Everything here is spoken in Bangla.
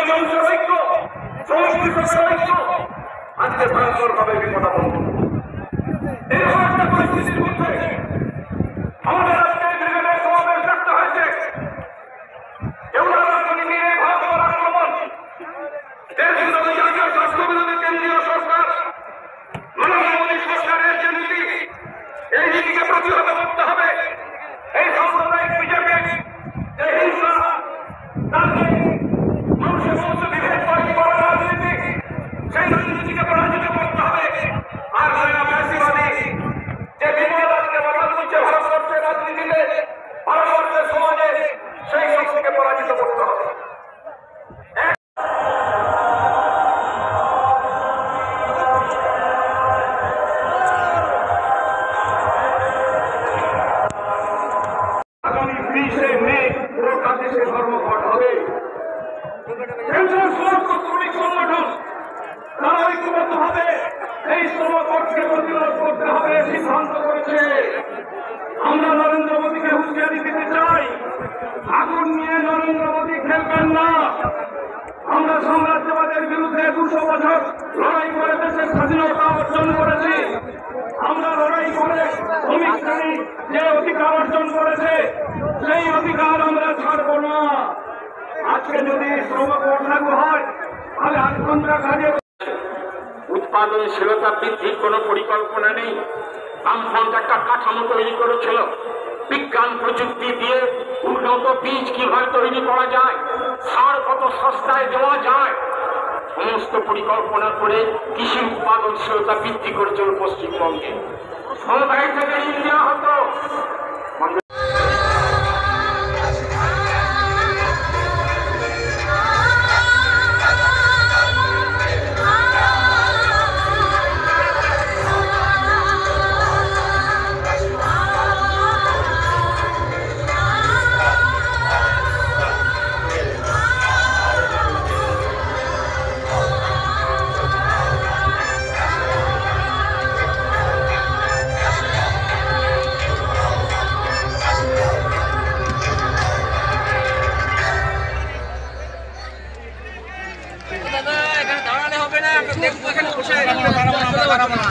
আদিবাসী অঞ্চলের ঐক্য, সমষ্টি সরকারের ঐক্য আজকে ভয়ঙ্করভাবে বিপদাপন্ন। এরকম একটা পরিস্থিতির মধ্যে আমাদের আজকে ব্রিগেডের সমাবেশ করতে হয়েছে। কেউলারাজনী নিয়ে ভয়ঙ্কর আক্রমণ, দেশ বিরোধী জাতীয় স্বাস্থ্য বিরোধী কেন্দ্রীয় সরকার, নরেন্দ্র মোদী সরকারের যে নীতি, এই নীতিকে প্রতিহত করতে হবে। এই সাম্প্রদায়িক বিজেপি যে হিংসা, মানুষের মধ্যে বিভেদ তৈরি করার রাজনীতি, সেই রাজনীতিকে পরাজিত করতে হবে। আর ফ্যাসিবাদী যে বিপদ আজকে বাধা দিচ্ছে ভারতবর্ষের রাজনীতিতে, ভারতবর্ষের সমাজে, সেই শক্তিকে পরাজিত করতে হবে। আগামী 20শে মে গোটা দেশে ধর্মঘট হবে। কেন্দ্রের সমস্ত শ্রমিক সংগঠন তারা ঐক্যবদ্ধভাবে এই ধর্মঘটকে প্রতিরোধ করতে হবে সিদ্ধান্ত করেছে। আমরা নরেন্দ্র মোদীকে হুঁশিয়ারি দিতে চাই, আগুন নিয়ে নরেন্দ্র মোদী খেলবেন না। আমরা সাম্রাজ্যবাদের বিরুদ্ধে 200 বছর লড়াই করে দেশের স্বাধীনতা অর্জন করেছি। আমরা লড়াই করে শ্রমিক শ্রেণী যে অধিকার অর্জন করেছে, সেই অধিকার আমরা ছাড়ব না। আজকে যদি শ্রমঘট লাগু হয় তাহলে 8 ঘন্টা কাজে উৎপাদনশীলতা বৃদ্ধির কোন পরিকল্পনা নেই। বামফ্রন্ট একটা কাঠামো তৈরি করেছিল, বিজ্ঞান প্রযুক্তি দিয়ে উন্নত বীজ কিভাবে তৈরি করা যায়, সার কত সস্তায় দেওয়া যায়, সমস্ত পরিকল্পনা করে কৃষি উৎপাদনশীলতা বৃদ্ধি করেছিল পশ্চিমবঙ্গে। সমবায় থেকে ঋণ দেওয়া হতো। দাঁড়াবো না।